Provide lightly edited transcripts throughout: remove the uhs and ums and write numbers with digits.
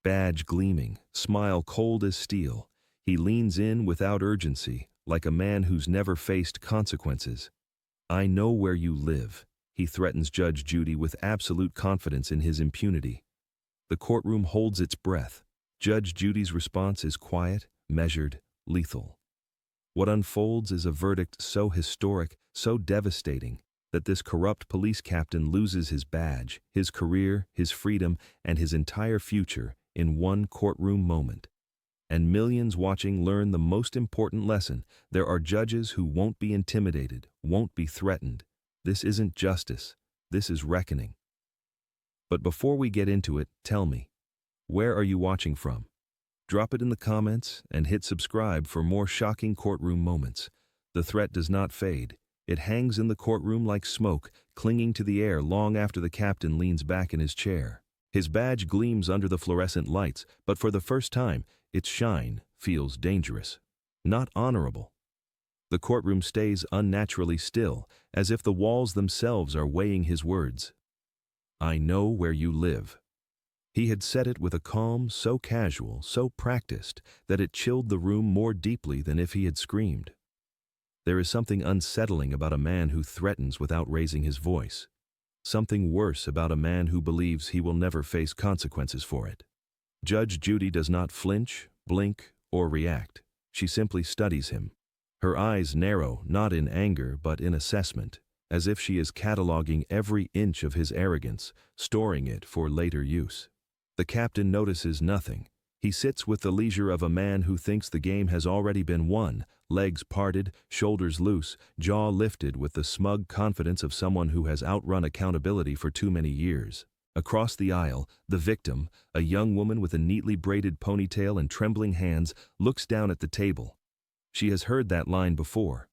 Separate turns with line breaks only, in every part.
badge gleaming, smile cold as steel. He leans in without urgency, like a man who's never faced consequences. "I know where you live," he threatens Judge Judy with absolute confidence in his impunity. The courtroom holds its breath. Judge Judy's response is quiet, measured, lethal. What unfolds is a verdict so historic, so devastating, that this corrupt police captain loses his badge, his career, his freedom, and his entire future in one courtroom moment. And millions watching learn the most important lesson: there are judges who won't be intimidated, won't be threatened. This isn't justice, this is reckoning. But before we get into it, tell me, where are you watching from? Drop it in the comments and hit subscribe for more shocking courtroom moments. The threat does not fade. It hangs in the courtroom like smoke, clinging to the air long after the captain leans back in his chair. His badge gleams under the fluorescent lights, but for the first time, its shine feels dangerous, not honorable. The courtroom stays unnaturally still, as if the walls themselves are weighing his words. "I know where you live." He had said it with a calm so casual, so practiced, that it chilled the room more deeply than if he had screamed. There is something unsettling about a man who threatens without raising his voice. Something worse about a man who believes he will never face consequences for it. Judge Judy does not flinch, blink, or react. She simply studies him. Her eyes narrow, not in anger, but in assessment, as if she is cataloging every inch of his arrogance, storing it for later use. The captain notices nothing. He sits with the leisure of a man who thinks the game has already been won, legs parted, shoulders loose, jaw lifted with the smug confidence of someone who has outrun accountability for too many years. Across the aisle, the victim, a young woman with a neatly braided ponytail and trembling hands, looks down at the table. She has heard that line before.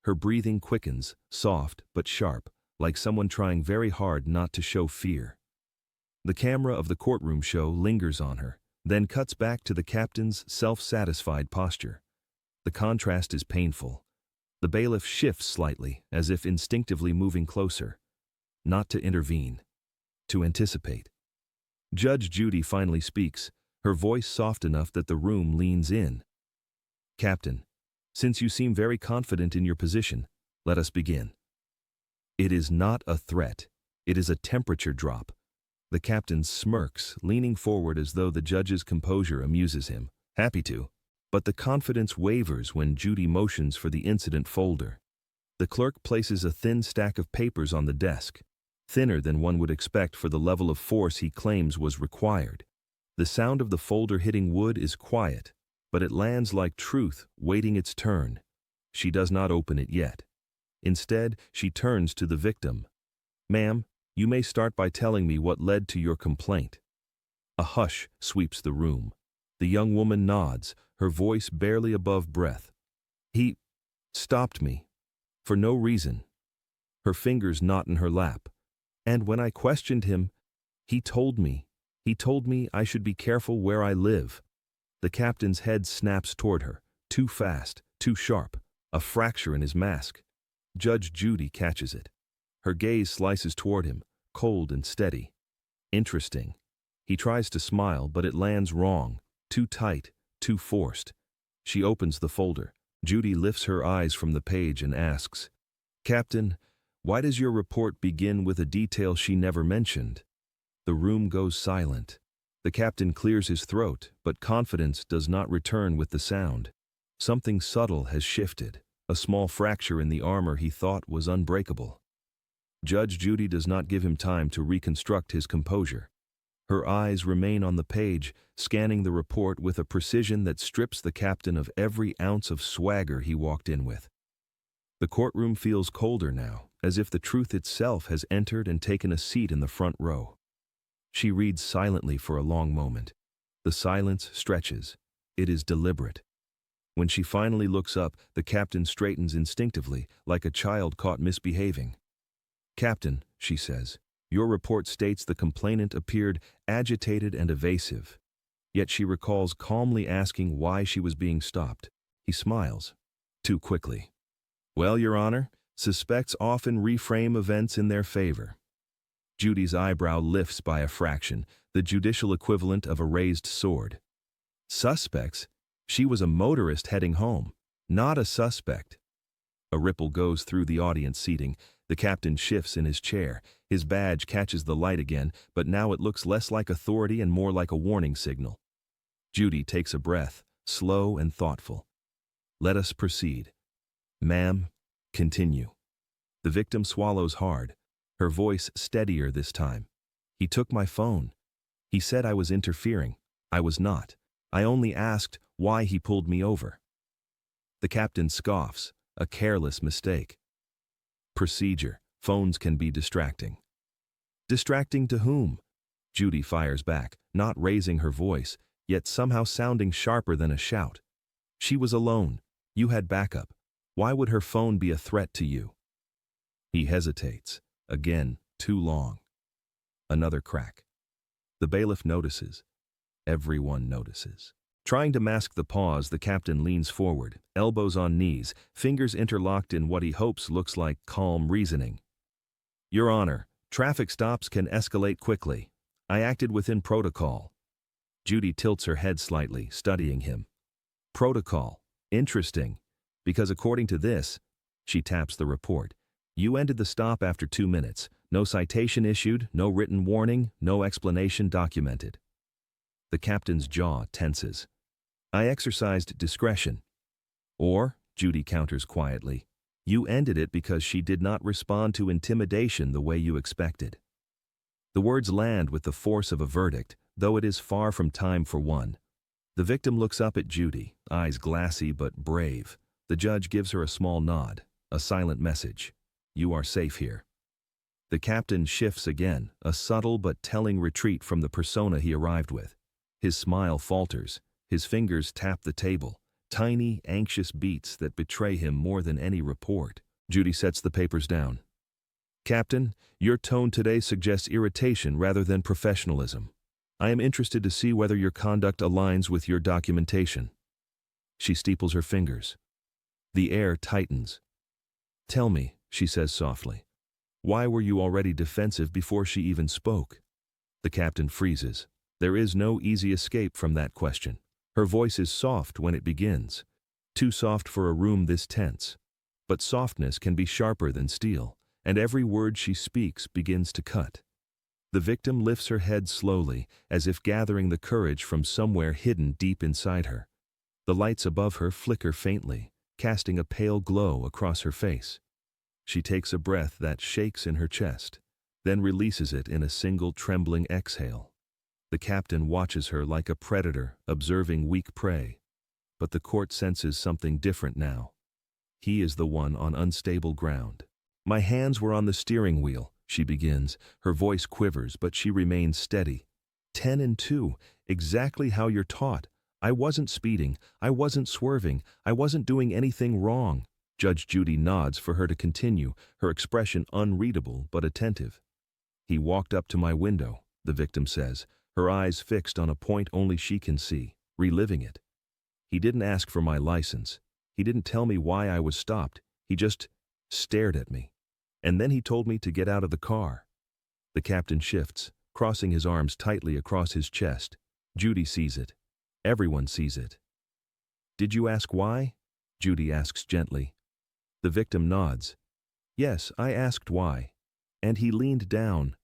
Her breathing quickens, soft but sharp, like someone trying very hard not to show fear. The camera of the courtroom show lingers on her, then cuts back to the captain's self-satisfied posture. The contrast is painful. The bailiff shifts slightly, as if instinctively moving closer. Not to intervene, to anticipate. Judge Judy finally speaks, her voice soft enough that the room leans in. "Captain, since you seem very confident in your position, let us begin." It is not a threat. It is a temperature drop. The captain smirks, leaning forward as though the judge's composure amuses him. Happy to. But the confidence wavers when Judy motions for the incident folder. The clerk places a thin stack of papers on the desk, thinner than one would expect for the level of force he claims was required. The sound of the folder hitting wood is quiet, but it lands like truth waiting its turn. She does not open it yet. Instead, she turns to the victim. "Ma'am, you may start by telling me what led to your complaint." A hush sweeps the room. The young woman nods, her voice barely above breath. "He stopped me. For no reason." Her fingers knot in her lap. "And when I questioned him, he told me I should be careful where I live." The captain's head snaps toward her, too fast, too sharp, a fracture in his mask. Judge Judy catches it. Her gaze slices toward him, cold and steady. Interesting. He tries to smile, but it lands wrong, too tight, too forced. She opens the folder. Judy lifts her eyes from the page and asks, "Captain, why does your report begin with a detail she never mentioned?" The room goes silent. The captain clears his throat, but confidence does not return with the sound. Something subtle has shifted, a small fracture in the armor he thought was unbreakable. Judge Judy does not give him time to reconstruct his composure. Her eyes remain on the page, scanning the report with a precision that strips the captain of every ounce of swagger he walked in with. The courtroom feels colder now, as if the truth itself has entered and taken a seat in the front row. She reads silently for a long moment. The silence stretches. It is deliberate. When she finally looks up, the captain straightens instinctively, like a child caught misbehaving. "Captain," she says, "your report states the complainant appeared agitated and evasive." Yet she recalls calmly asking why she was being stopped. He smiles. Too quickly. "Well, Your Honor, suspects often reframe events in their favor." Judy's eyebrow lifts by a fraction, the judicial equivalent of a raised sword. Suspects? She was a motorist heading home, not a suspect. A ripple goes through the audience seating. The captain shifts in his chair. His badge catches the light again, but now it looks less like authority and more like a warning signal. Judy takes a breath, slow and thoughtful. Let us proceed. Ma'am, continue. The victim swallows hard, her voice steadier this time. He took my phone. He said I was interfering. I was not. I only asked why he pulled me over. The captain scoffs, a careless mistake. Procedure. Phones can be distracting. Distracting to whom? Judy fires back, not raising her voice, yet somehow sounding sharper than a shout. She was alone. You had backup. Why would her phone be a threat to you? He hesitates. Again, too long. Another crack. The bailiff notices. Everyone notices. Trying to mask the pause, the captain leans forward, elbows on knees, fingers interlocked in what he hopes looks like calm reasoning. Your Honor, traffic stops can escalate quickly. I acted within protocol. Judy tilts her head slightly, studying him. Protocol. Interesting. Because according to this, she taps the report. You ended the stop after 2 minutes. No citation issued, no written warning, no explanation documented. The captain's jaw tenses. I exercised discretion. Or, Judy counters quietly, you ended it because she did not respond to intimidation the way you expected. The words land with the force of a verdict, though it is far from time for one. The victim looks up at Judy, eyes glassy but brave. The judge gives her a small nod, a silent message. You are safe here. The captain shifts again, a subtle but telling retreat from the persona he arrived with. His smile falters. His fingers tap the table, tiny, anxious beats that betray him more than any report. Judy sets the papers down. Captain, your tone today suggests irritation rather than professionalism. I am interested to see whether your conduct aligns with your documentation. She steeples her fingers. The air tightens. Tell me, she says softly. Why were you already defensive before she even spoke? The captain freezes. There is no easy escape from that question. Her voice is soft when it begins. Too soft for a room this tense. But softness can be sharper than steel, and every word she speaks begins to cut. The victim lifts her head slowly, as if gathering the courage from somewhere hidden deep inside her. The lights above her flicker faintly, casting a pale glow across her face. She takes a breath that shakes in her chest, then releases it in a single trembling exhale. The captain watches her like a predator observing weak prey. But the court senses something different now. He is the one on unstable ground. My hands were on the steering wheel, she begins. Her voice quivers, but she remains steady. 10 and 2, exactly how you're taught. I wasn't speeding, I wasn't swerving, I wasn't doing anything wrong. Judge Judy nods for her to continue, her expression unreadable but attentive. He walked up to my window, the victim says, her eyes fixed on a point only she can see, reliving it. He didn't ask for my license. He didn't tell me why I was stopped. He just stared at me. And then he told me to get out of the car. The captain shifts, crossing his arms tightly across his chest. Judy sees it. Everyone sees it. Did you ask why? Judy asks gently. The victim nods. Yes, I asked why. And he leaned down.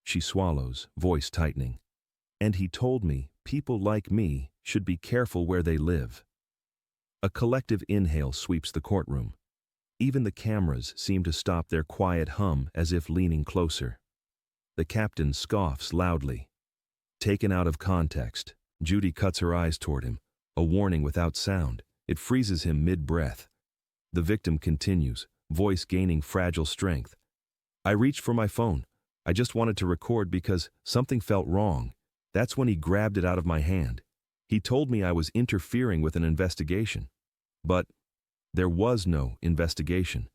She swallows, voice tightening. And he told me people like me should be careful where they live. A collective inhale sweeps the courtroom. Even the cameras seem to stop their quiet hum as if leaning closer. The captain scoffs loudly. Taken out of context, Judy cuts her eyes toward him, a warning without sound. It freezes him mid-breath. The victim continues, voice gaining fragile strength. I reached for my phone. I just wanted to record because something felt wrong. That's when he grabbed it out of my hand. He told me I was interfering with an investigation. But there was no investigation.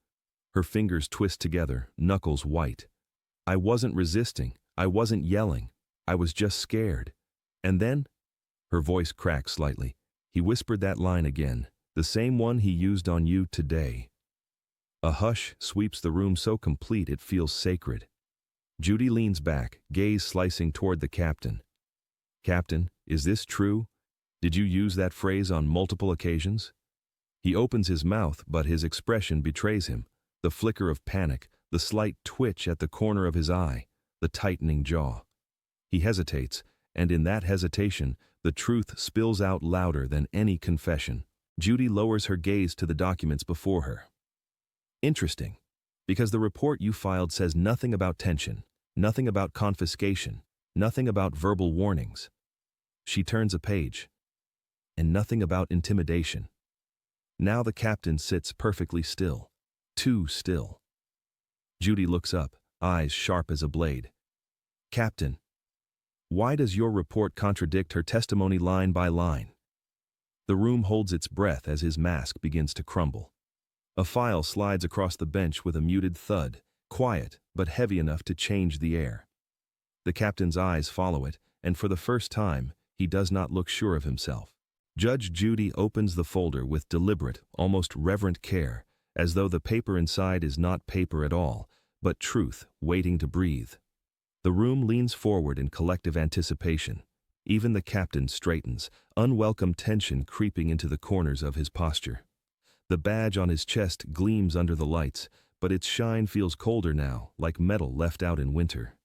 Her fingers twist together, knuckles white. I wasn't resisting. I wasn't yelling. I was just scared. And then, her voice cracked slightly. He whispered that line again, the same one he used on you today. A hush sweeps the room so complete it feels sacred. Judy leans back, gaze slicing toward the captain. "Captain, is this true? Did you use that phrase on multiple occasions?" He opens his mouth, but his expression betrays him. The flicker of panic, the slight twitch at the corner of his eye, the tightening jaw. He hesitates, and in that hesitation, the truth spills out louder than any confession. Judy lowers her gaze to the documents before her. "Interesting, because the report you filed says nothing about tension, nothing about confiscation, nothing about verbal warnings." She turns a page. "And nothing about intimidation." Now the captain sits perfectly still. Too still. Judy looks up, eyes sharp as a blade. "Captain, why does your report contradict her testimony line by line?" The room holds its breath as his mask begins to crumble. A file slides across the bench with a muted thud, quiet but heavy enough to change the air. The captain's eyes follow it, and for the first time, he does not look sure of himself. Judge Judy opens the folder with deliberate, almost reverent care, as though the paper inside is not paper at all, but truth waiting to breathe. The room leans forward in collective anticipation. Even the captain straightens, unwelcome tension creeping into the corners of his posture. The badge on his chest gleams under the lights, but its shine feels colder now, like metal left out in winter.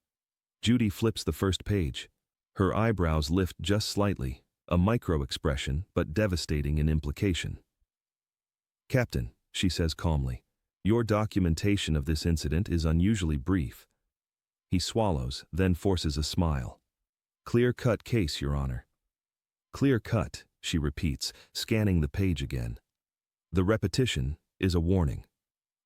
Judy flips the first page. Her eyebrows lift just slightly, a micro-expression, but devastating in implication. "Captain," she says calmly, "your documentation of this incident is unusually brief." He swallows, then forces a smile. "Clear-cut case, Your Honor." "Clear-cut," she repeats, scanning the page again. The repetition is a warning.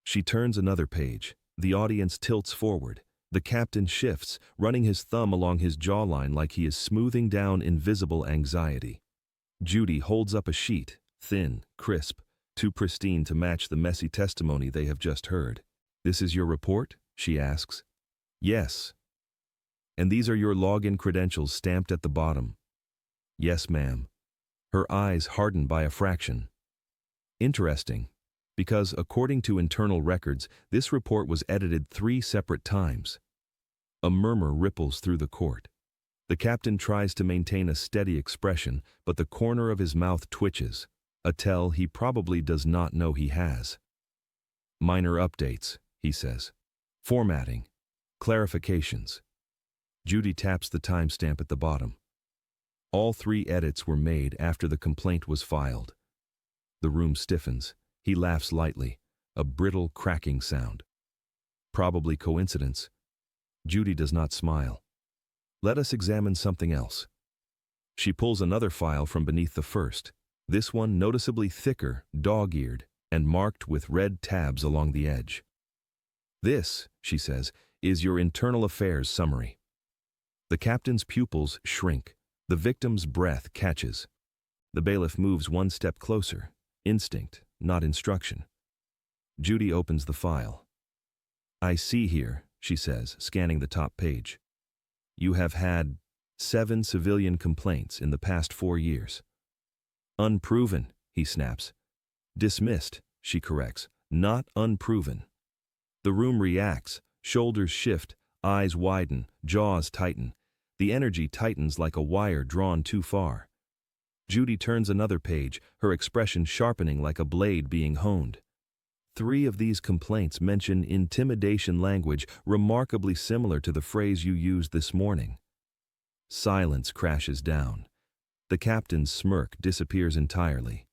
She turns another page. The audience tilts forward. The captain shifts, running his thumb along his jawline like he is smoothing down invisible anxiety. Judy holds up a sheet, thin, crisp, too pristine to match the messy testimony they have just heard. "This is your report?" she asks. "Yes." "And these are your login credentials stamped at the bottom?" "Yes, ma'am." Her eyes harden by a fraction. "Interesting, because according to internal records, this report was edited 3 separate times." A murmur ripples through the court. The captain tries to maintain a steady expression, but the corner of his mouth twitches, a tell he probably does not know he has. "Minor updates," he says. "Formatting. Clarifications." Judy taps the timestamp at the bottom. All 3 edits were made after the complaint was filed. The room stiffens. He laughs lightly, a brittle cracking sound. "Probably coincidence." Judy does not smile. "Let us examine something else." She pulls another file from beneath the first, this one noticeably thicker, dog-eared, and marked with red tabs along the edge. "This," she says, "is your internal affairs summary." The captain's pupils shrink. The victim's breath catches. The bailiff moves one step closer. Instinct, not instruction. Judy opens the file. "I see here," she says, scanning the top page. "You have had 7 civilian complaints in the past 4 years." "Unproven," he snaps. "Dismissed," she corrects, "not unproven." The room reacts, shoulders shift, eyes widen, jaws tighten. The energy tightens like a wire drawn too far. Judy turns another page, her expression sharpening like a blade being honed. 3 of these complaints mention intimidation language remarkably similar to the phrase you used this morning. Silence crashes down. The captain's smirk disappears entirely.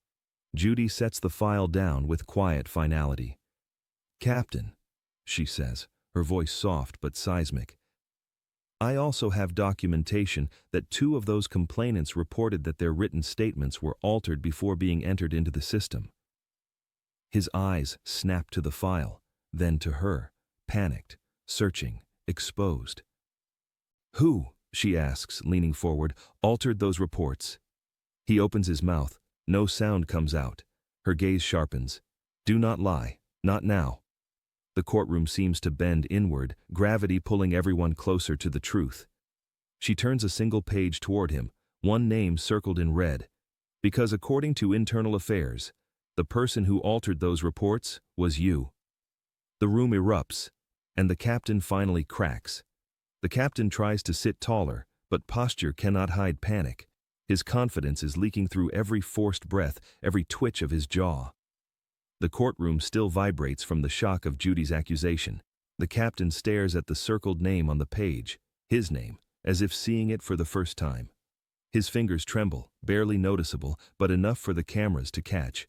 Judy sets the file down with quiet finality. "Captain," she says, her voice soft but seismic, "I also have documentation that 2 of those complainants reported that their written statements were altered before being entered into the system." His eyes snap to the file, then to her, panicked, searching, exposed. "Who," she asks, leaning forward, "altered those reports?" He opens his mouth. No sound comes out. Her gaze sharpens. "Do not lie. Not now." The courtroom seems to bend inward, gravity pulling everyone closer to the truth. She turns a single page toward him, one name circled in red. "Because according to internal affairs, the person who altered those reports was you." The room erupts, and the captain finally cracks. The captain tries to sit taller, But posture cannot hide panic. His confidence is leaking through every forced breath, every twitch of his jaw. The courtroom still vibrates from the shock of Judy's accusation. The captain stares at the circled name on the page, his name, as if seeing it for the first time. His fingers tremble, barely noticeable, but enough for the cameras to catch.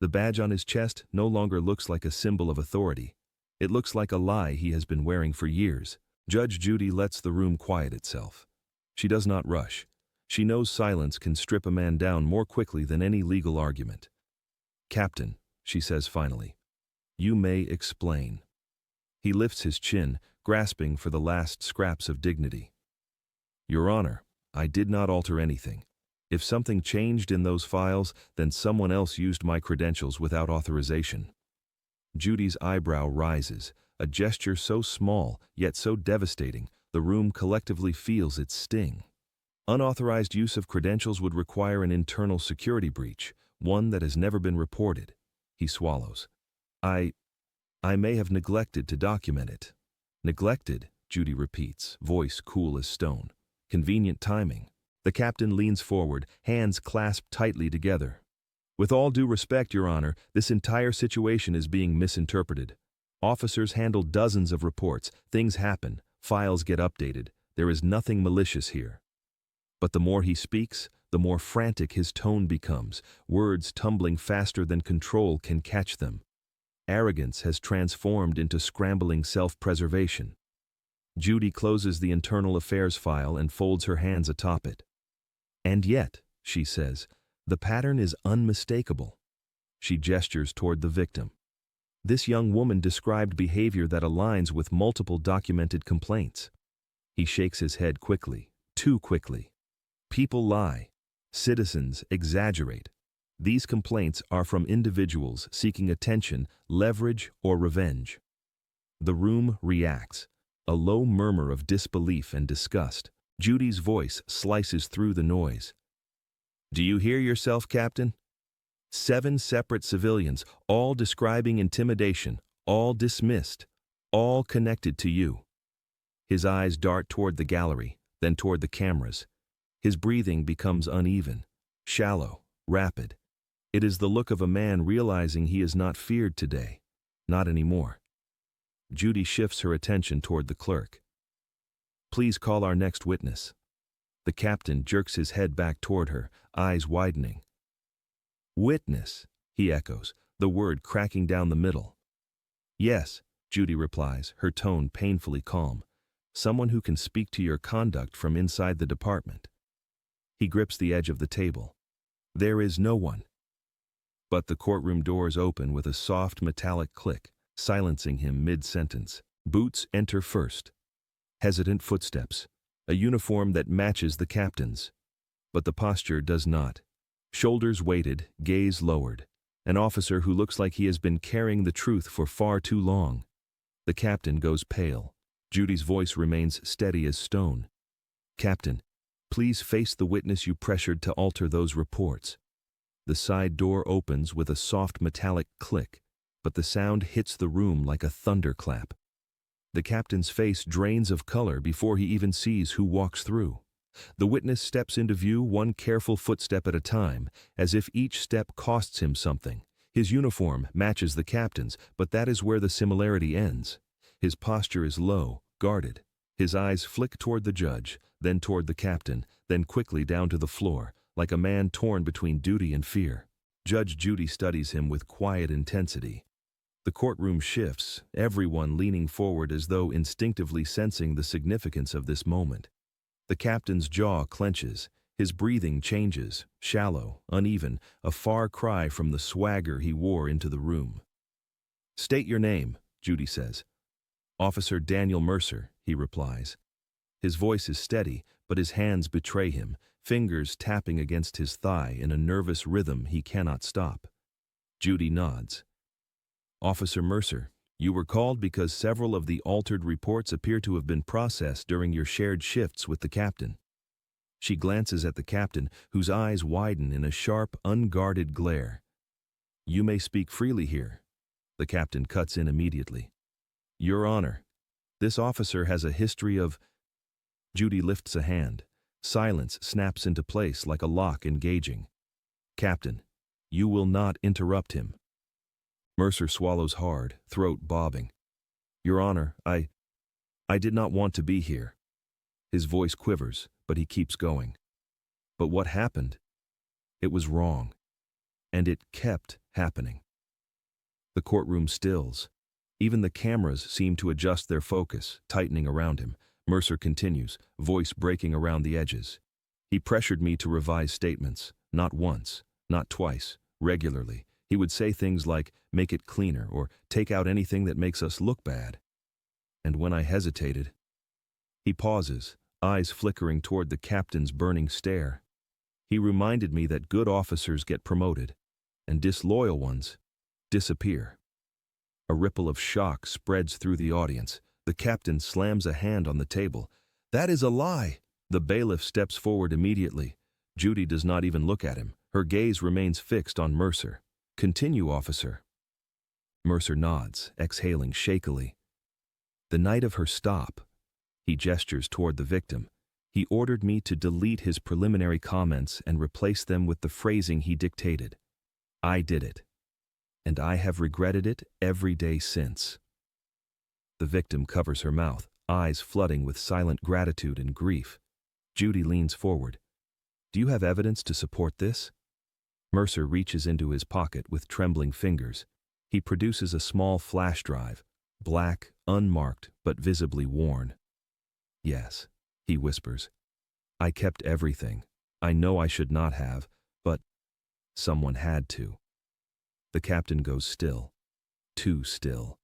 The badge on his chest no longer looks like a symbol of authority. It looks like a lie he has been wearing for years. Judge Judy lets the room quiet itself. She does not rush. She knows silence can strip a man down more quickly than any legal argument. "Captain," she says finally, "you may explain." He lifts his chin, grasping for the last scraps of dignity. "Your Honor, I did not alter anything. If something changed in those files, then someone else used my credentials without authorization." Judy's eyebrow rises, a gesture so small, yet so devastating, the room collectively feels its sting. Unauthorized use of credentials would require an internal security breach, one that has never been reported. He swallows. I may have neglected to document it." "Neglected," Judy repeats, voice cool as stone. "Convenient timing." The captain leans forward, hands clasped tightly together. "With all due respect, Your Honor, this entire situation is being misinterpreted. Officers handle dozens of reports, things happen, files get updated, there is nothing malicious here." But the more he speaks, the more frantic his tone becomes, words tumbling faster than control can catch them. Arrogance has transformed into scrambling self-preservation. Judy closes the internal affairs file and folds her hands atop it. "And yet," she says, "the pattern is unmistakable." She gestures toward the victim. "This young woman described behavior that aligns with multiple documented complaints." He shakes his head quickly, too quickly. "People lie. Citizens exaggerate. These complaints are from individuals seeking attention, leverage, or revenge." The room reacts, a low murmur of disbelief and disgust. Judy's voice slices through the noise. "Do you hear yourself, Captain? 7 separate civilians, all describing intimidation, all dismissed, all connected to you." His eyes dart toward the gallery, then toward the cameras. His breathing becomes uneven, shallow, rapid. It is the look of a man realizing he is not feared today. Not anymore. Judy shifts her attention toward the clerk. "Please call our next witness." The captain jerks his head back toward her, eyes widening. "Witness," he echoes, the word cracking down the middle. "Yes," Judy replies, her tone painfully calm. "Someone who can speak to your conduct from inside the department." He grips the edge of the table. "There is no one." But the courtroom doors open with a soft metallic click, silencing him mid-sentence. Boots enter first. Hesitant footsteps. A uniform that matches the captain's. But the posture does not. Shoulders weighted, gaze lowered. An officer who looks like he has been carrying the truth for far too long. The captain goes pale. Judy's voice remains steady as stone. "Captain, please face the witness you pressured to alter those reports." The side door opens with a soft metallic click, but the sound hits the room like a thunderclap. The captain's face drains of color before he even sees who walks through. The witness steps into view one careful footstep at a time, as if each step costs him something. His uniform matches the captain's, but that is where the similarity ends. His posture is low, guarded. His eyes flick toward the judge, then toward the captain, then quickly down to the floor, like a man torn between duty and fear. Judge Judy studies him with quiet intensity. The courtroom shifts, everyone leaning forward as though instinctively sensing the significance of this moment. The captain's jaw clenches, his breathing changes, shallow, uneven, a far cry from the swagger he wore into the room. "State your name," Judy says. "Officer Daniel Mercer," he replies. His voice is steady, but his hands betray him, fingers tapping against his thigh in a nervous rhythm he cannot stop. Judy nods. "Officer Mercer, you were called because several of the altered reports appear to have been processed during your shared shifts with the captain." She glances at the captain, whose eyes widen in a sharp, unguarded glare. "You may speak freely here." The captain cuts in immediately. "Your Honor, this officer has a history of—" Judy lifts a hand. Silence snaps into place like a lock engaging. Captain, you will not interrupt him. Mercer swallows hard, throat bobbing. Your Honor, I did not want to be here. His voice quivers, but he keeps going. But what happened? It was wrong. And it kept happening. The courtroom stills. Even the cameras seem to adjust their focus, tightening around him. Mercer continues, voice breaking around the edges. He pressured me to revise statements, not once, not twice, regularly. He would say things like, make it cleaner, or take out anything that makes us look bad. And when I hesitated, he pauses, eyes flickering toward the captain's burning stare. He reminded me that good officers get promoted, and disloyal ones disappear. A ripple of shock spreads through the audience. The captain slams a hand on the table. That is a lie! The bailiff steps forward immediately. Judy does not even look at him. Her gaze remains fixed on Mercer. Continue, officer. Mercer nods, exhaling shakily. The night of her stop, he gestures toward the victim. He ordered me to delete his preliminary comments and replace them with the phrasing he dictated. I did it. And I have regretted it every day since. The victim covers her mouth, eyes flooding with silent gratitude and grief. Judy leans forward. Do you have evidence to support this? Mercer reaches into his pocket with trembling fingers. He produces a small flash drive, black, unmarked, but visibly worn. Yes, he whispers. I kept everything. I know I should not have, but someone had to. The captain goes still. Too still.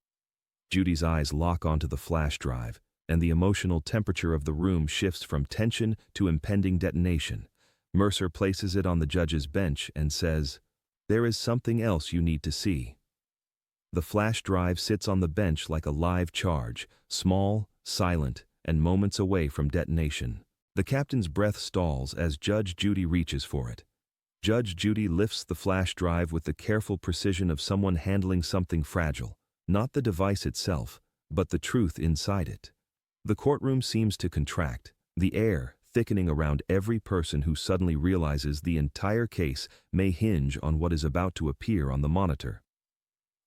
Judy's eyes lock onto the flash drive, and the emotional temperature of the room shifts from tension to impending detonation. Mercer places it on the judge's bench and says, "There is something else you need to see." The flash drive sits on the bench like a live charge, small, silent, and moments away from detonation. The captain's breath stalls as Judge Judy reaches for it. Judge Judy lifts the flash drive with the careful precision of someone handling something fragile, not the device itself, but the truth inside it. The courtroom seems to contract, the air thickening around every person who suddenly realizes the entire case may hinge on what is about to appear on the monitor.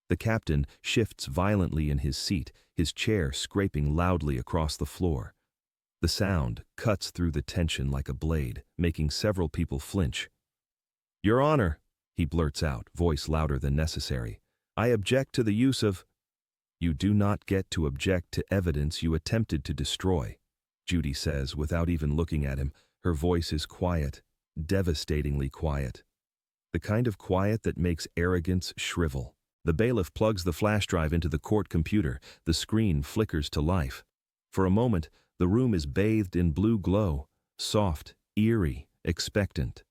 The captain shifts violently in his seat, his chair scraping loudly across the floor. The sound cuts through the tension like a blade, making several people flinch. Your Honor, he blurts out, voice louder than necessary, I object to the use of... You do not get to object to evidence you attempted to destroy, Judy says without even looking at him. Her voice is quiet, devastatingly quiet. The kind of quiet that makes arrogance shrivel. The bailiff plugs the flash drive into the court computer. The screen flickers to life. For a moment, the room is bathed in blue glow, soft, eerie, expectant.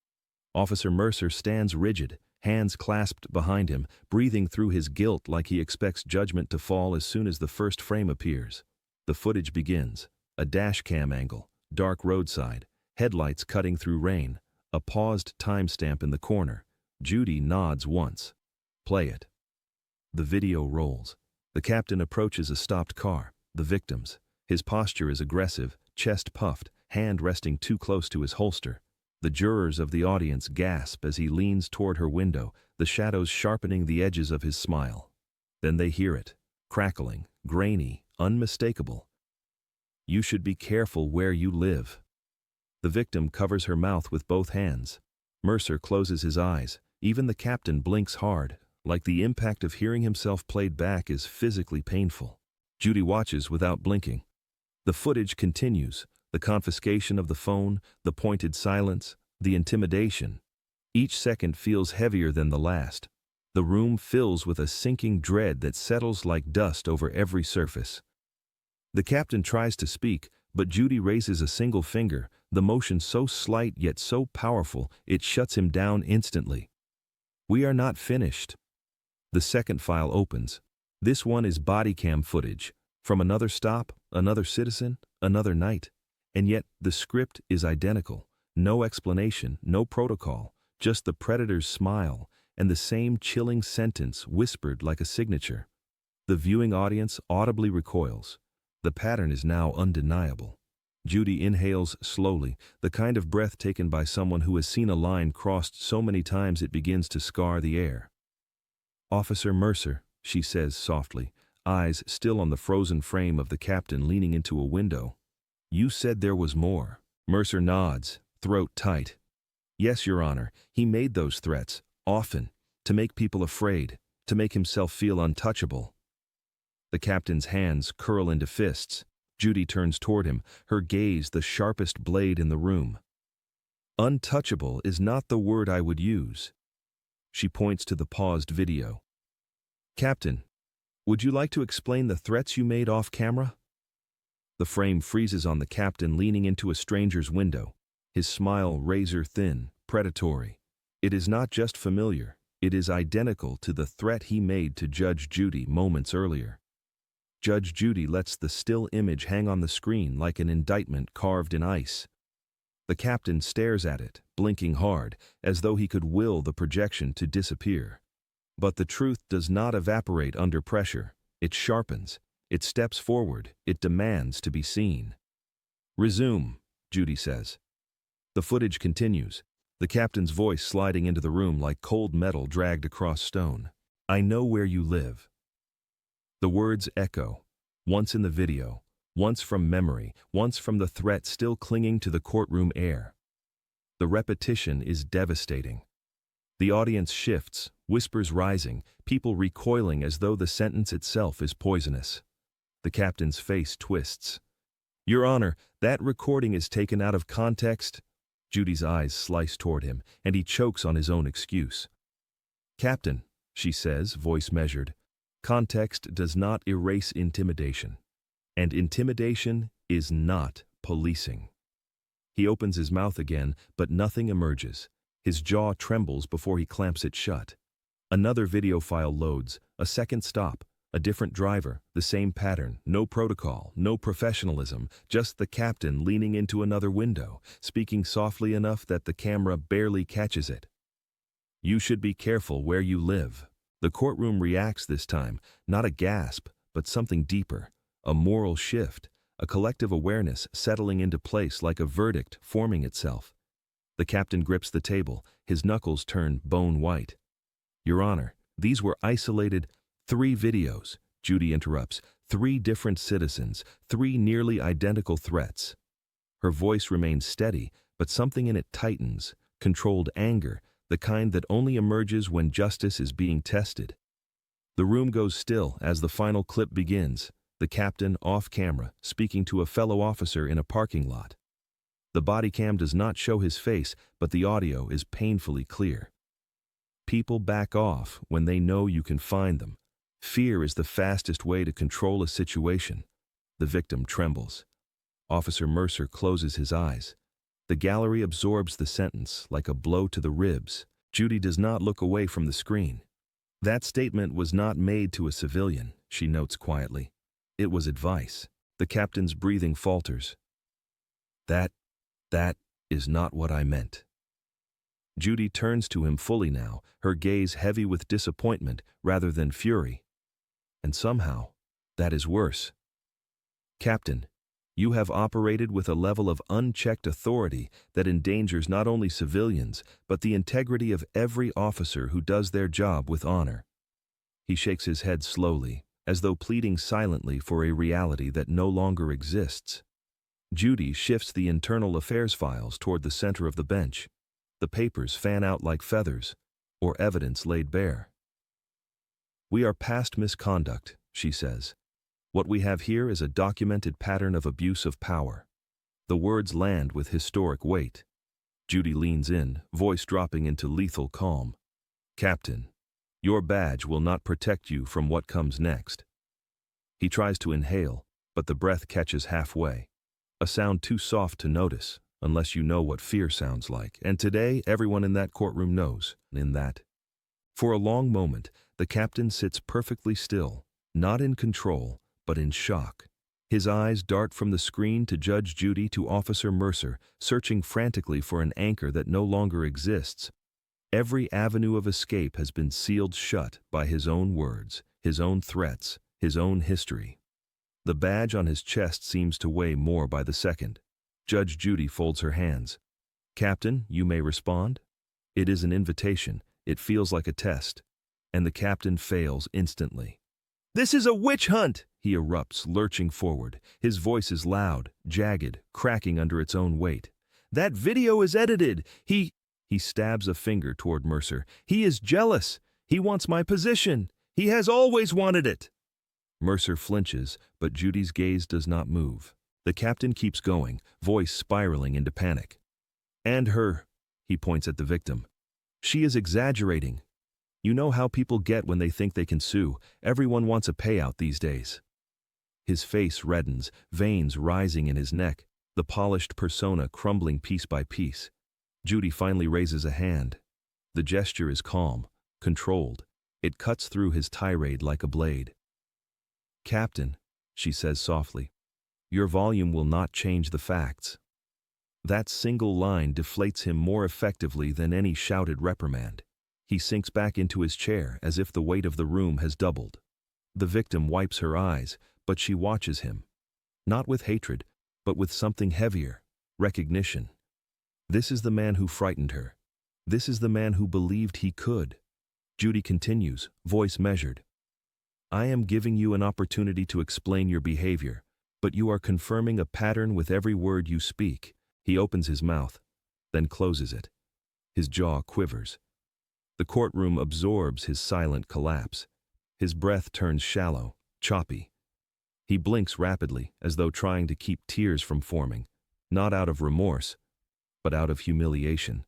Officer Mercer stands rigid, hands clasped behind him, breathing through his guilt like he expects judgment to fall as soon as the first frame appears. The footage begins. A dash cam angle, dark roadside, headlights cutting through rain, a paused timestamp in the corner. Judy nods once. Play it. The video rolls. The captain approaches a stopped car, the victim's. His posture is aggressive, chest puffed, hand resting too close to his holster. The jurors of the audience gasp as he leans toward her window, the shadows sharpening the edges of his smile. Then they hear it, crackling, grainy, unmistakable. You should be careful where you live. The victim covers her mouth with both hands. Mercer closes his eyes. Even the captain blinks hard, like the impact of hearing himself played back is physically painful. Judy watches without blinking. The footage continues, the confiscation of the phone, the pointed silence, the intimidation. Each second feels heavier than the last. The room fills with a sinking dread that settles like dust over every surface. The captain tries to speak, but Judy raises a single finger, the motion so slight yet so powerful it shuts him down instantly. We are not finished. The second file opens. This one is body cam footage. From another stop, another citizen, another night. And yet the script is identical. No explanation, no protocol, just the predator's smile and the same chilling sentence whispered like a signature. The viewing audience audibly recoils. The pattern is now undeniable. Judy inhales slowly, the kind of breath taken by someone who has seen a line crossed so many times it begins to scar the air. "Officer Mercer," she says softly, eyes still on the frozen frame of the captain leaning into a window. "You said there was more." Mercer nods, throat tight. "Yes, Your Honor, he made those threats, often, to make people afraid, to make himself feel untouchable." The captain's hands curl into fists. Judy turns toward him, her gaze the sharpest blade in the room. "Untouchable is not the word I would use." She points to the paused video. "Captain, would you like to explain the threats you made off camera?" The frame freezes on the captain leaning into a stranger's window, his smile razor thin, predatory. It is not just familiar, it is identical to the threat he made to Judge Judy moments earlier. Judge Judy lets the still image hang on the screen like an indictment carved in ice. The captain stares at it, blinking hard, as though he could will the projection to disappear. But the truth does not evaporate under pressure. It sharpens. It steps forward. It demands to be seen. "Resume," Judy says. The footage continues, the captain's voice sliding into the room like cold metal dragged across stone. "I know where you live." The words echo, once in the video, once from memory, once from the threat still clinging to the courtroom air. The repetition is devastating. The audience shifts, whispers rising, people recoiling as though the sentence itself is poisonous. The captain's face twists. "Your Honor, that recording is taken out of context." Judy's eyes slice toward him, and he chokes on his own excuse. "Captain," she says, voice measured, "context does not erase intimidation. And intimidation is not policing." He opens his mouth again, but nothing emerges. His jaw trembles before he clamps it shut. Another video file loads, a second stop, a different driver, the same pattern, no protocol, no professionalism, just the captain leaning into another window, speaking softly enough that the camera barely catches it. "You should be careful where you live." The courtroom reacts this time, not a gasp, but something deeper, a moral shift, a collective awareness settling into place like a verdict forming itself. The captain grips the table, his knuckles turn bone white. "Your Honor, these were isolated 3 videos," Judy interrupts, 3 different citizens, 3 nearly identical threats. Her voice remains steady, but something in it tightens, controlled anger, the kind that only emerges when justice is being tested. The room goes still as the final clip begins, the captain off camera, speaking to a fellow officer in a parking lot. The body cam does not show his face, but the audio is painfully clear. "People back off when they know you can find them. Fear is the fastest way to control a situation." The victim trembles. Officer Mercer closes his eyes. The gallery absorbs the sentence like a blow to the ribs. Judy does not look away from the screen. "That statement was not made to a civilian," she notes quietly. "It was advice." The captain's breathing falters. That is not what I meant." Judy turns to him fully now, her gaze heavy with disappointment rather than fury. "And somehow, that is worse. Captain, you have operated with a level of unchecked authority that endangers not only civilians, but the integrity of every officer who does their job with honor." He shakes his head slowly, as though pleading silently for a reality that no longer exists. Judy shifts the internal affairs files toward the center of the bench. The papers fan out like feathers, or evidence laid bare. "We are past misconduct," she says. "What we have here is a documented pattern of abuse of power." The words land with historic weight. Judy leans in, voice dropping into lethal calm. "Captain, your badge will not protect you from what comes next." He tries to inhale, but the breath catches halfway. A sound too soft to notice, unless you know what fear sounds like. And today, everyone in that courtroom knows, For a long moment, the captain sits perfectly still, not in control, but in shock. His eyes dart from the screen to Judge Judy to Officer Mercer, searching frantically for an anchor that no longer exists. Every avenue of escape has been sealed shut by his own words, his own threats, his own history. The badge on his chest seems to weigh more by the second. Judge Judy folds her hands. Captain, you may respond? It is an invitation. It feels like a test. And the captain fails instantly. This is a witch hunt, he erupts, lurching forward. His voice is loud, jagged, cracking under its own weight. That video is edited. He stabs a finger toward Mercer. He is jealous. He wants my position. He has always wanted it. Mercer flinches, but Judy's gaze does not move. The captain keeps going, voice spiraling into panic. And her, he points at the victim. She is exaggerating. You know how people get when they think they can sue. Everyone wants a payout these days. His face reddens, veins rising in his neck, the polished persona crumbling piece by piece. Judy finally raises a hand. The gesture is calm, controlled. It cuts through his tirade like a blade. Captain, she says softly, your volume will not change the facts. That single line deflates him more effectively than any shouted reprimand. He sinks back into his chair as if the weight of the room has doubled. The victim wipes her eyes, but she watches him. Not with hatred, but with something heavier, recognition. This is the man who frightened her. This is the man who believed he could. Judy continues, voice measured. I am giving you an opportunity to explain your behavior, but you are confirming a pattern with every word you speak. He opens his mouth, then closes it. His jaw quivers. The courtroom absorbs his silent collapse. His breath turns shallow, choppy. He blinks rapidly, as though trying to keep tears from forming, not out of remorse, but out of humiliation.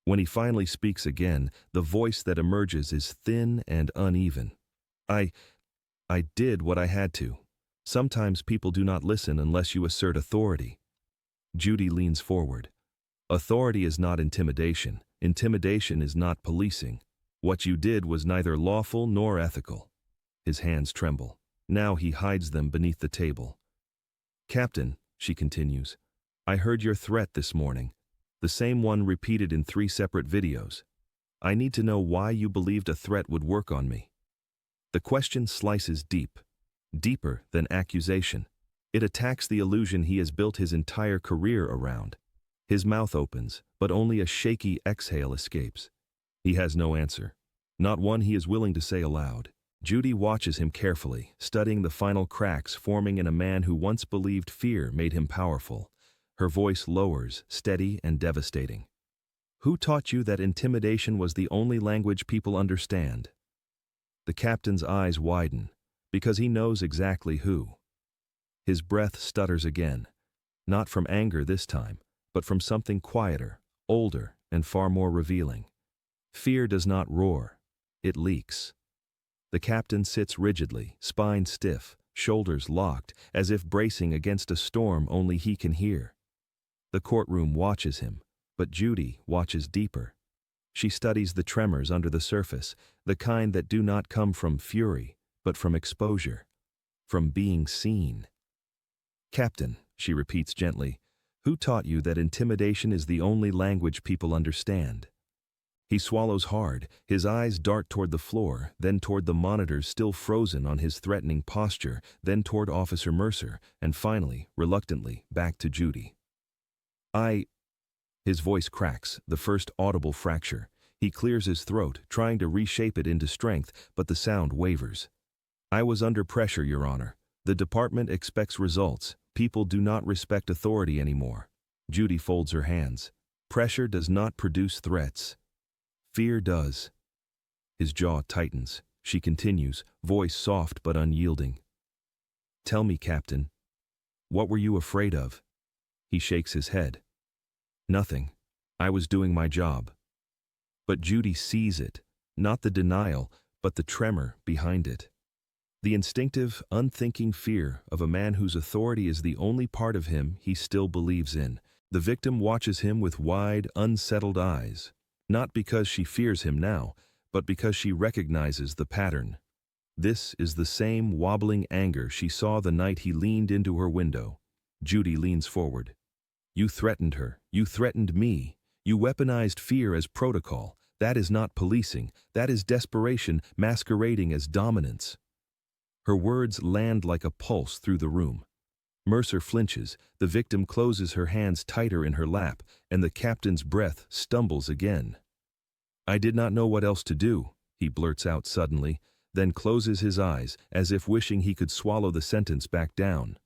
When he finally speaks again, the voice that emerges is thin and uneven. I did what I had to. Sometimes people do not listen unless you assert authority. Judy leans forward. Authority is not intimidation. Intimidation is not policing. What you did was neither lawful nor ethical. His hands tremble. Now he hides them beneath the table. Captain, she continues, I heard your threat this morning, the same one repeated in 3 separate videos. I need to know why you believed a threat would work on me. The question slices deep, deeper than accusation. It attacks the illusion he has built his entire career around. His mouth opens, but only a shaky exhale escapes. He has no answer, not one he is willing to say aloud. Judy watches him carefully, studying the final cracks forming in a man who once believed fear made him powerful. Her voice lowers, steady and devastating. Who taught you that intimidation was the only language people understand? The captain's eyes widen, because he knows exactly who. His breath stutters again, not from anger this time, but from something quieter, older, and far more revealing. Fear does not roar, it leaks. The captain sits rigidly, spine stiff, shoulders locked, as if bracing against a storm only he can hear. The courtroom watches him, but Judy watches deeper. She studies the tremors under the surface, the kind that do not come from fury, but from exposure, from being seen. Captain, she repeats gently, who taught you that intimidation is the only language people understand? He swallows hard, his eyes dart toward the floor, then toward the monitors still frozen on his threatening posture, then toward Officer Mercer, and finally, reluctantly, back to Judy. His voice cracks, the first audible fracture. He clears his throat, trying to reshape it into strength, but the sound wavers. I was under pressure, Your Honor. The department expects results. People do not respect authority anymore. Judy folds her hands. Pressure does not produce threats. Fear does. His jaw tightens. She continues, voice soft but unyielding. Tell me, Captain, what were you afraid of? He shakes his head. Nothing. I was doing my job. But Judy sees it, not the denial, but the tremor behind it. The instinctive, unthinking fear of a man whose authority is the only part of him he still believes in. The victim watches him with wide, unsettled eyes, not because she fears him now, but because she recognizes the pattern. This is the same wobbling anger she saw the night he leaned into her window. Judy leans forward. You threatened her. You threatened me. You weaponized fear as protocol. That is not policing. That is desperation masquerading as dominance. Her words land like a pulse through the room. Mercer flinches, the victim closes her hands tighter in her lap, and the captain's breath stumbles again. "I did not know what else to do," he blurts out suddenly, then closes his eyes as if wishing he could swallow the sentence back down.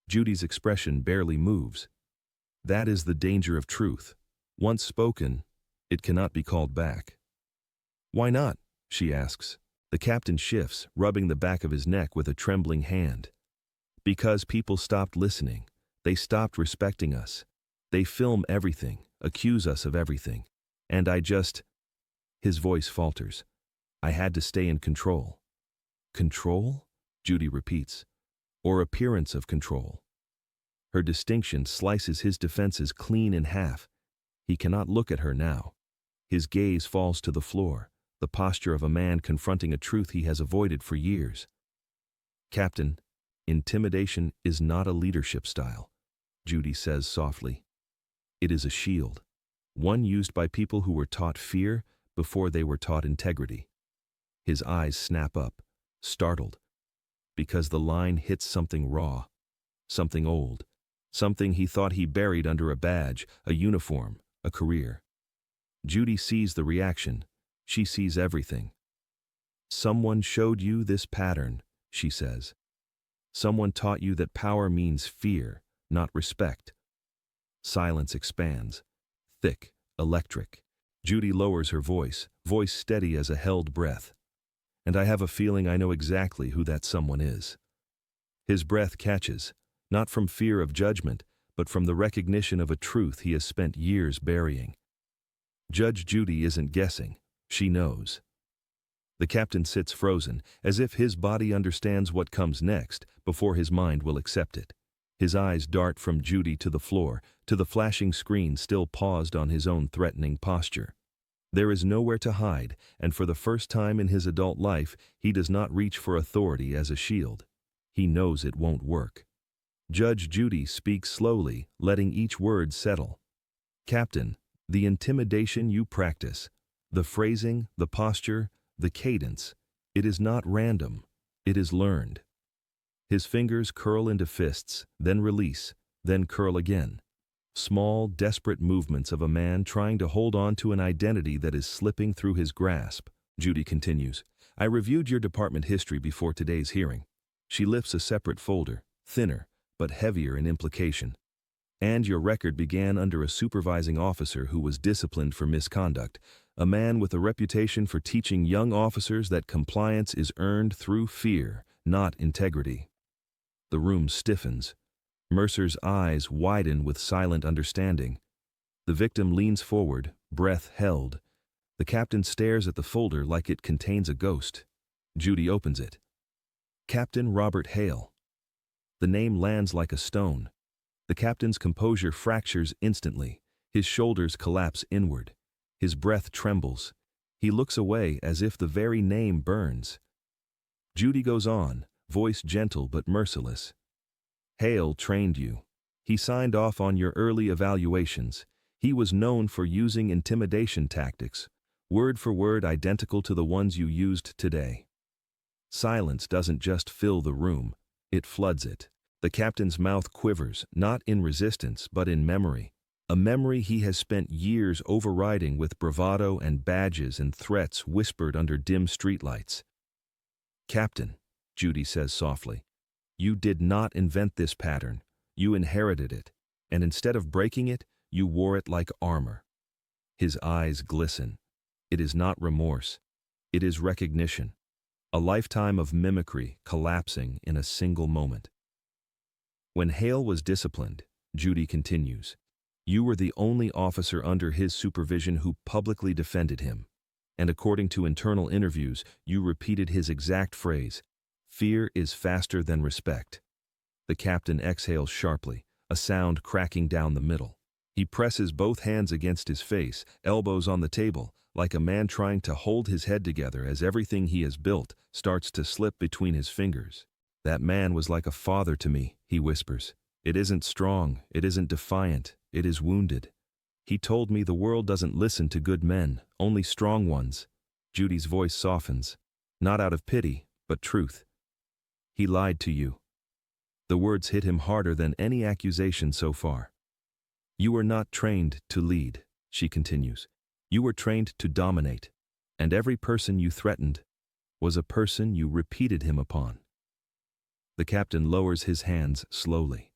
Judy's expression barely moves. That is the danger of truth. Once spoken, it cannot be called back. "Why not?" she asks. The captain shifts, rubbing the back of his neck with a trembling hand. "Because people stopped listening. They stopped respecting us. They film everything, accuse us of everything. And I just—" His voice falters. "I had to stay in control." "Control?" Judy repeats. "Or appearance of control." Her distinction slices his defenses clean in half. He cannot look at her now. His gaze falls to the floor, the posture of a man confronting a truth he has avoided for years. "Captain, intimidation is not a leadership style," Judy says softly. "It is a shield, one used by people who were taught fear before they were taught integrity." His eyes snap up, startled, because the line hits something raw, something old, something he thought he buried under a badge, a uniform, a career. Judy sees the reaction. She sees everything. "Someone showed you this pattern," she says. "Someone taught you that power means fear, not respect." Silence expands, thick, electric. Judy lowers her voice steady as a held breath. "And I have a feeling I know exactly who that someone is." His breath catches, not from fear of judgment, but from the recognition of a truth he has spent years burying. Judge Judy isn't guessing. She knows. The captain sits frozen, as if his body understands what comes next before his mind will accept it. His eyes dart from Judy to the floor, to the flashing screen still paused on his own threatening posture. There is nowhere to hide, and for the first time in his adult life, he does not reach for authority as a shield. He knows it won't work. Judge Judy speaks slowly, letting each word settle. "Captain, the intimidation you practice, the phrasing, the posture, the cadence, it is not random, it is learned." His fingers curl into fists, then release, then curl again. Small, desperate movements of a man trying to hold on to an identity that is slipping through his grasp. Judy continues, "I reviewed your department history before today's hearing." She lifts a separate folder, thinner, but heavier in implication. "And your record began under a supervising officer who was disciplined for misconduct, a man with a reputation for teaching young officers that compliance is earned through fear, not integrity." The room stiffens. Mercer's eyes widen with silent understanding. The victim leans forward, breath held. The captain stares at the folder like it contains a ghost. Judy opens it. "Captain Robert Hale." The name lands like a stone. The captain's composure fractures instantly. His shoulders collapse inward. His breath trembles. He looks away as if the very name burns. Judy goes on, voice gentle but merciless. "Hale trained you. He signed off on your early evaluations. He was known for using intimidation tactics, word for word identical to the ones you used today." Silence doesn't just fill the room, it floods it. The captain's mouth quivers, not in resistance but in memory. A memory he has spent years overriding with bravado and badges and threats whispered under dim streetlights. "Captain," Judy says softly, "you did not invent this pattern. You inherited it, and instead of breaking it, you wore it like armor." His eyes glisten. It is not remorse. It is recognition. A lifetime of mimicry collapsing in a single moment. "When Hale was disciplined," Judy continues, "you were the only officer under his supervision who publicly defended him. And according to internal interviews, you repeated his exact phrase, 'Fear is faster than respect.'" The captain exhales sharply, a sound cracking down the middle. He presses both hands against his face, elbows on the table, like a man trying to hold his head together as everything he has built starts to slip between his fingers. "That man was like a father to me," he whispers. "It isn't strong, it isn't defiant, it is wounded. He told me the world doesn't listen to good men, only strong ones." Judy's voice softens, not out of pity, but truth. "He lied to you." The words hit him harder than any accusation so far. You were not trained to lead, she continues. You were trained to dominate, and every person you threatened was a person you repeated him upon. The captain lowers his hands slowly.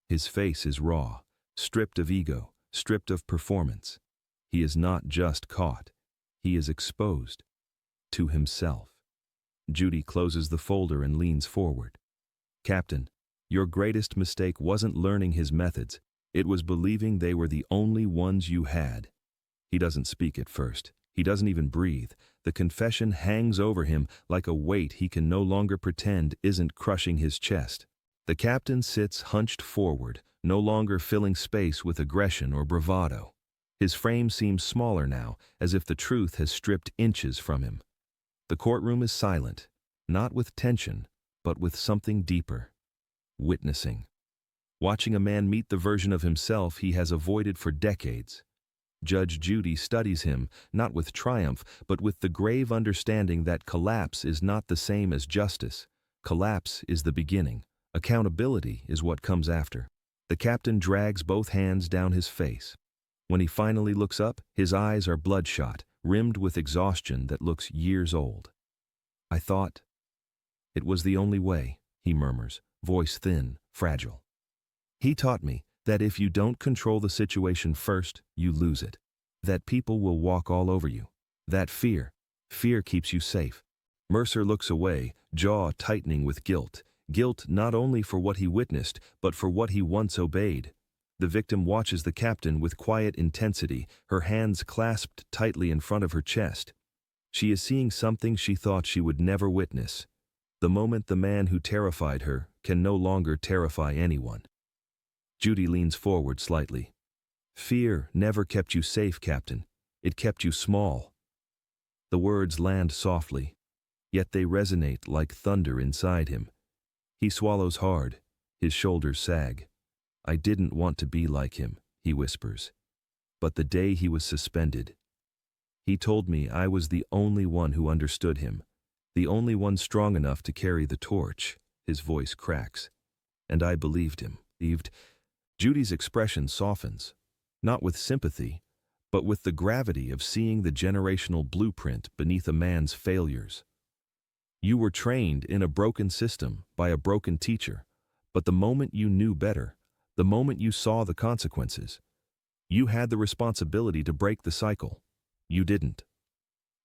His face is raw, stripped of ego, stripped of performance. He is not just caught, he is exposed to himself. Judy closes the folder and leans forward. Captain, your greatest mistake wasn't learning his methods, it was believing they were the only ones you had. He doesn't speak at first. He doesn't even breathe. The confession hangs over him like a weight he can no longer pretend isn't crushing his chest. The captain sits hunched forward, no longer filling space with aggression or bravado. His frame seems smaller now, as if the truth has stripped inches from him. The courtroom is silent, not with tension, but with something deeper. Witnessing. Watching a man meet the version of himself he has avoided for decades. Judge Judy studies him, not with triumph, but with the grave understanding that collapse is not the same as justice. Collapse is the beginning. Accountability is what comes after. The captain drags both hands down his face. When he finally looks up, his eyes are bloodshot, rimmed with exhaustion that looks years old. I thought it was the only way, he murmurs, voice thin, fragile. He taught me that if you don't control the situation first, you lose it. That people will walk all over you. That fear keeps you safe. Mercer looks away, jaw tightening with guilt. Guilt not only for what he witnessed, but for what he once obeyed. The victim watches the captain with quiet intensity, her hands clasped tightly in front of her chest. She is seeing something she thought she would never witness. The moment the man who terrified her can no longer terrify anyone. Judy leans forward slightly. Fear never kept you safe, Captain. It kept you small. The words land softly, yet they resonate like thunder inside him. He swallows hard, his shoulders sag. I didn't want to be like him, he whispers. But the day he was suspended, he told me I was the only one who understood him, the only one strong enough to carry the torch. His voice cracks. And I believed him. Judy's expression softens, not with sympathy, but with the gravity of seeing the generational blueprint beneath a man's failures. You were trained in a broken system by a broken teacher, but the moment you knew better, the moment you saw the consequences, you had the responsibility to break the cycle. You didn't.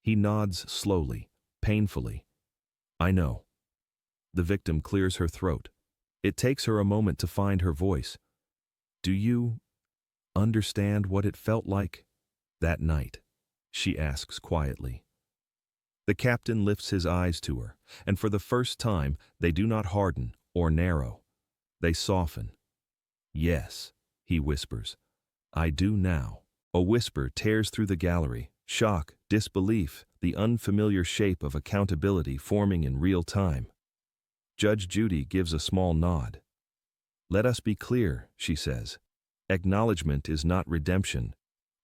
He nods slowly, painfully. I know. The victim clears her throat. It takes her a moment to find her voice. Do you understand what it felt like that night? She asks quietly. The captain lifts his eyes to her, and for the first time, they do not harden or narrow. They soften. Yes, he whispers. I do now. A whisper tears through the gallery, shock, disbelief, the unfamiliar shape of accountability forming in real time. Judge Judy gives a small nod. Let us be clear, she says. Acknowledgement is not redemption,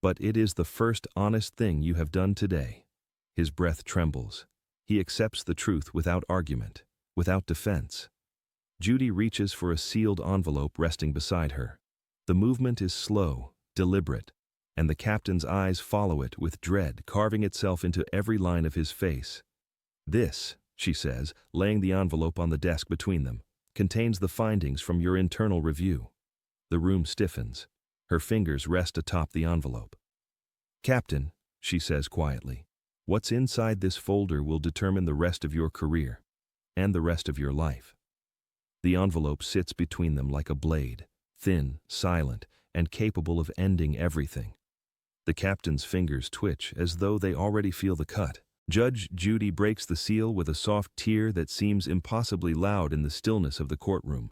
but it is the first honest thing you have done today. His breath trembles. He accepts the truth without argument, without defense. Judy reaches for a sealed envelope resting beside her. The movement is slow, deliberate, and the captain's eyes follow it with dread carving itself into every line of his face. This, she says, laying the envelope on the desk between them, contains the findings from your internal review. The room stiffens. Her fingers rest atop the envelope. Captain, she says quietly, what's inside this folder will determine the rest of your career, and the rest of your life. The envelope sits between them like a blade, thin, silent, and capable of ending everything. The captain's fingers twitch as though they already feel the cut. Judge Judy breaks the seal with a soft tear that seems impossibly loud in the stillness of the courtroom.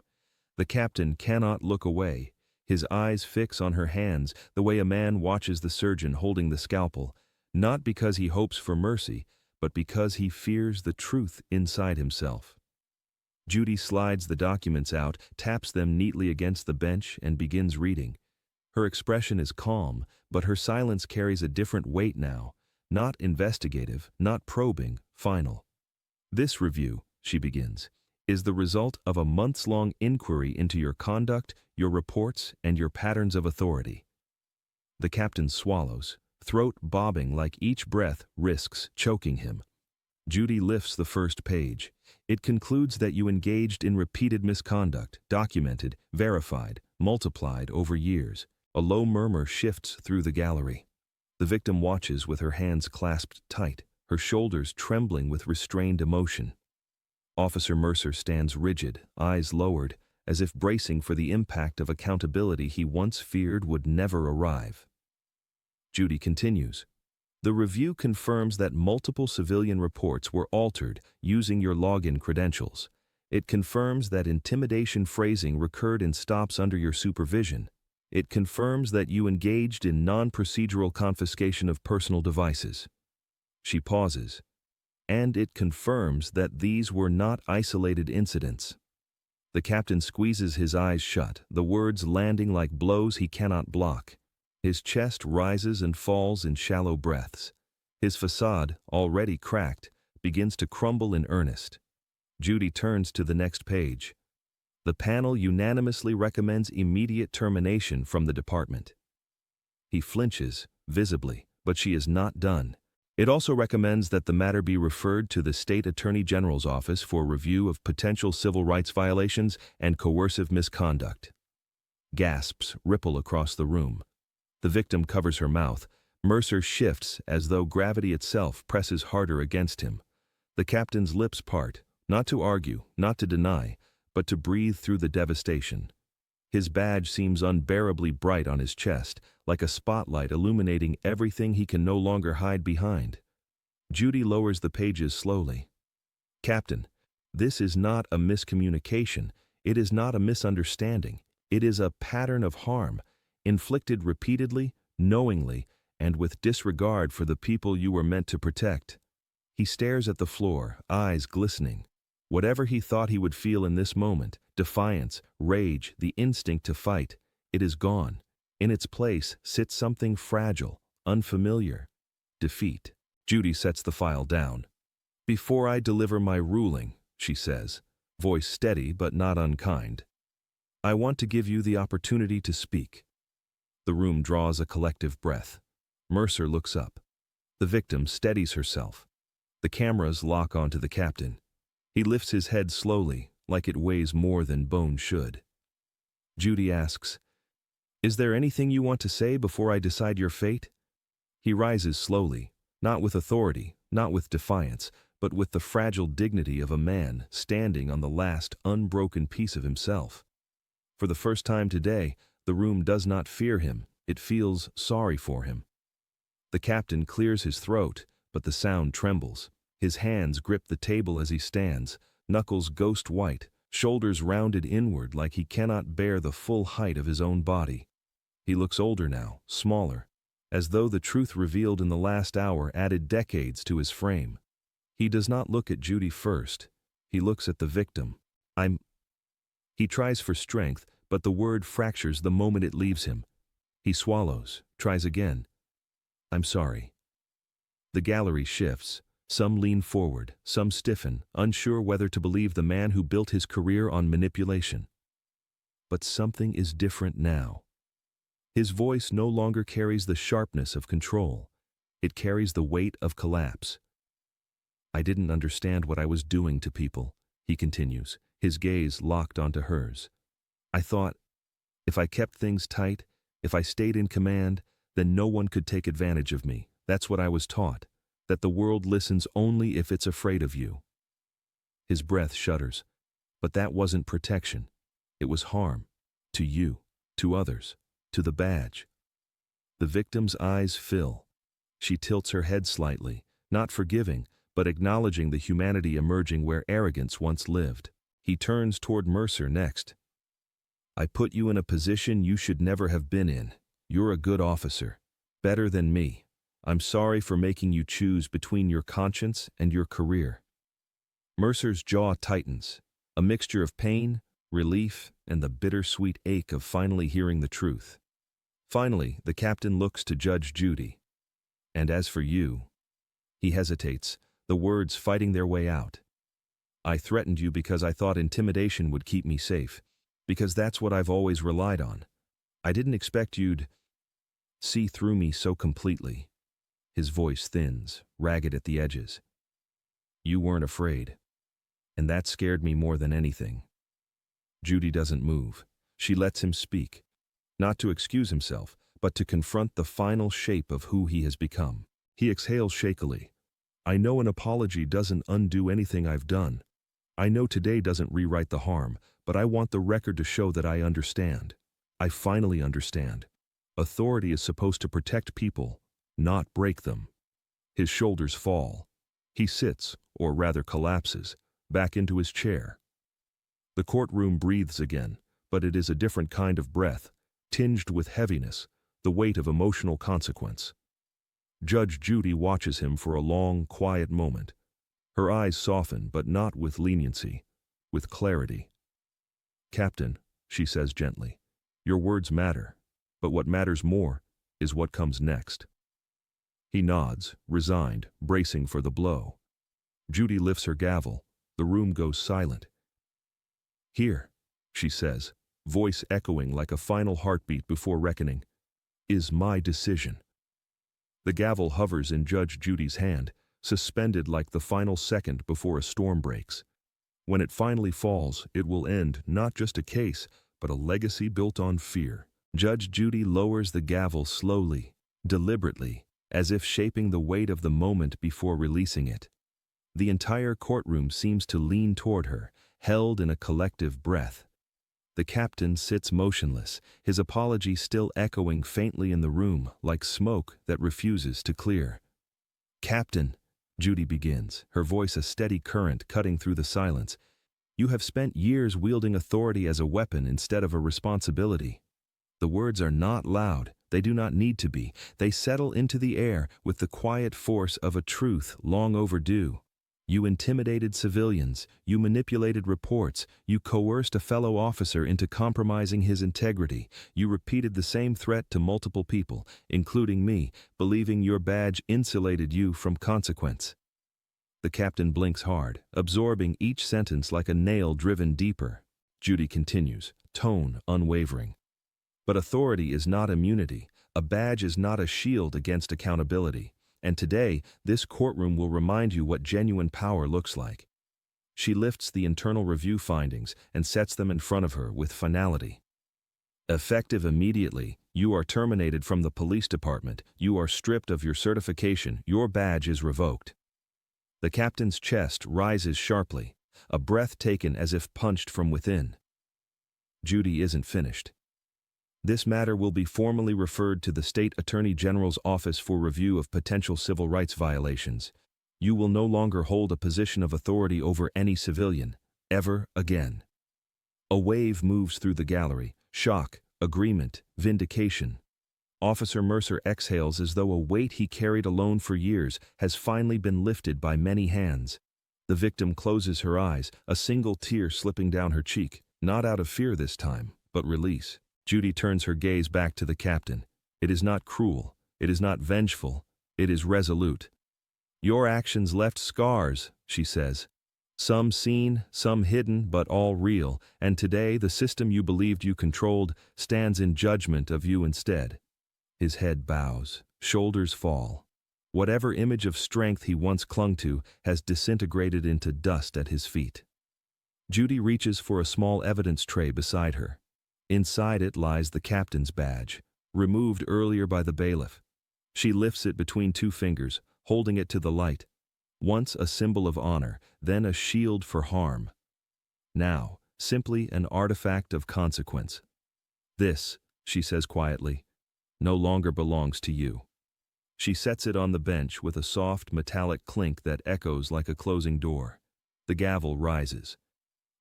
The captain cannot look away. His eyes fix on her hands the way a man watches the surgeon holding the scalpel, not because he hopes for mercy, but because he fears the truth inside himself. Judy slides the documents out, taps them neatly against the bench, and begins reading. Her expression is calm, but her silence carries a different weight now. Not investigative, not probing, final. This review, she begins, is the result of a months-long inquiry into your conduct, your reports, and your patterns of authority. The captain swallows, throat bobbing like each breath risks choking him. Judy lifts the first page. It concludes that you engaged in repeated misconduct, documented, verified, multiplied over years. A low murmur shifts through the gallery. The victim watches with her hands clasped tight, her shoulders trembling with restrained emotion. Officer Mercer stands rigid, eyes lowered, as if bracing for the impact of accountability he once feared would never arrive. Judy continues. The review confirms that multiple civilian reports were altered using your login credentials. It confirms that intimidation phrasing recurred in stops under your supervision. It confirms that you engaged in non-procedural confiscation of personal devices. She pauses. And it confirms that these were not isolated incidents. The captain squeezes his eyes shut, the words landing like blows he cannot block. His chest rises and falls in shallow breaths. His facade, already cracked, begins to crumble in earnest. Judy turns to the next page. The panel unanimously recommends immediate termination from the department. He flinches, visibly, but she is not done. It also recommends that the matter be referred to the State Attorney General's office for review of potential civil rights violations and coercive misconduct. Gasps ripple across the room. The victim covers her mouth. Mercer shifts as though gravity itself presses harder against him. The captain's lips part, not to argue, not to deny, but to breathe through the devastation. His badge seems unbearably bright on his chest, like a spotlight illuminating everything he can no longer hide behind. Judy lowers the pages slowly. Captain, this is not a miscommunication. It is not a misunderstanding. It is a pattern of harm, inflicted repeatedly, knowingly, and with disregard for the people you were meant to protect. He stares at the floor, eyes glistening. Whatever he thought he would feel in this moment, defiance, rage, the instinct to fight, it is gone. In its place sits something fragile, unfamiliar. Defeat. Judy sets the file down. Before I deliver my ruling, she says, voice steady but not unkind, I want to give you the opportunity to speak. The room draws a collective breath. Mercer looks up. The victim steadies herself. The cameras lock onto the captain. He lifts his head slowly, like it weighs more than bone should. Judy asks, Is there anything you want to say before I decide your fate? He rises slowly, not with authority, not with defiance, but with the fragile dignity of a man standing on the last unbroken piece of himself. For the first time today, the room does not fear him, it feels sorry for him. The captain clears his throat, but the sound trembles. His hands grip the table as he stands, knuckles ghost white, shoulders rounded inward like he cannot bear the full height of his own body. He looks older now, smaller, as though the truth revealed in the last hour added decades to his frame. He does not look at Judy first. He looks at the victim. He tries for strength, but the word fractures the moment it leaves him. He swallows, tries again. I'm sorry. The gallery shifts. Some lean forward, some stiffen, unsure whether to believe the man who built his career on manipulation. But something is different now. His voice no longer carries the sharpness of control. It carries the weight of collapse. I didn't understand what I was doing to people, he continues, his gaze locked onto hers. I thought, if I kept things tight, if I stayed in command, then no one could take advantage of me. That's what I was taught. That the world listens only if it's afraid of you. His breath shudders. But that wasn't protection. It was harm. To you, to others, to the badge. The victim's eyes fill. She tilts her head slightly, not forgiving, but acknowledging the humanity emerging where arrogance once lived. He turns toward Mercer next. I put you in a position you should never have been in. You're a good officer. Better than me. I'm sorry for making you choose between your conscience and your career. Mercer's jaw tightens, a mixture of pain, relief, and the bittersweet ache of finally hearing the truth. Finally, the captain looks to Judge Judy. And as for you, he hesitates, the words fighting their way out. I threatened you because I thought intimidation would keep me safe, because that's what I've always relied on. I didn't expect you'd see through me so completely." His voice thins, ragged at the edges. "You weren't afraid. And that scared me more than anything." Judy doesn't move. She lets him speak, not to excuse himself, but to confront the final shape of who he has become. He exhales shakily. "I know an apology doesn't undo anything I've done. I know today doesn't rewrite the harm, but I want the record to show that I understand. I finally understand. Authority is supposed to protect people, not break them." His shoulders fall. He sits, or rather collapses, back into his chair. The courtroom breathes again, but it is a different kind of breath, tinged with heaviness, the weight of emotional consequence. Judge Judy watches him for a long, quiet moment. Her eyes soften, but not with leniency, with clarity. "Captain," she says gently, "your words matter, but what matters more is what comes next." He nods, resigned, bracing for the blow. Judy lifts her gavel. The room goes silent. "Here," she says, voice echoing like a final heartbeat before reckoning, "is my decision." The gavel hovers in Judge Judy's hand, suspended like the final second before a storm breaks. When it finally falls, it will end not just a case, but a legacy built on fear. Judge Judy lowers the gavel slowly, deliberately, as if shaping the weight of the moment before releasing it. The entire courtroom seems to lean toward her, held in a collective breath. The captain sits motionless, his apology still echoing faintly in the room like smoke that refuses to clear. "Captain," Judy begins, her voice a steady current cutting through the silence, "you have spent years wielding authority as a weapon instead of a responsibility." The words are not loud, they do not need to be. They settle into the air with the quiet force of a truth long overdue. You intimidated civilians, you manipulated reports, you coerced a fellow officer into compromising his integrity, you repeated the same threat to multiple people, including me, believing your badge insulated you from consequence. The captain blinks hard, absorbing each sentence like a nail driven deeper. Judy continues, tone unwavering. But authority is not immunity. A badge is not a shield against accountability. And today, this courtroom will remind you what genuine power looks like. She lifts the internal review findings and sets them in front of her with finality. Effective immediately, you are terminated from the police department, you are stripped of your certification, your badge is revoked. The captain's chest rises sharply, a breath taken as if punched from within. Judy isn't finished. This matter will be formally referred to the State Attorney General's office for review of potential civil rights violations. You will no longer hold a position of authority over any civilian, ever again. A wave moves through the gallery, shock, agreement, vindication. Officer Mercer exhales as though a weight he carried alone for years has finally been lifted by many hands. The victim closes her eyes, a single tear slipping down her cheek, not out of fear this time, but release. Judy turns her gaze back to the captain. It is not cruel, it is not vengeful, it is resolute. Your actions left scars, she says. Some seen, some hidden, but all real, and today the system you believed you controlled stands in judgment of you instead. His head bows, shoulders fall. Whatever image of strength he once clung to has disintegrated into dust at his feet. Judy reaches for a small evidence tray beside her. Inside it lies the captain's badge, removed earlier by the bailiff. She lifts it between two fingers, holding it to the light. Once a symbol of honor, then a shield for harm. Now, simply an artifact of consequence. This, she says quietly, no longer belongs to you. She sets it on the bench with a soft metallic clink that echoes like a closing door. The gavel rises.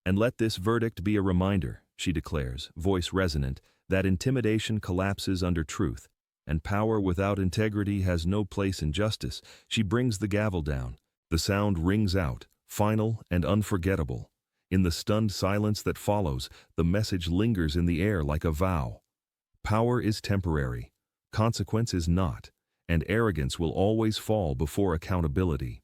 And let this verdict be a reminder, she declares, voice resonant, that intimidation collapses under truth, and power without integrity has no place in justice. She brings the gavel down. The sound rings out, final and unforgettable. In the stunned silence that follows, the message lingers in the air like a vow. Power is temporary, consequence is not, and arrogance will always fall before accountability.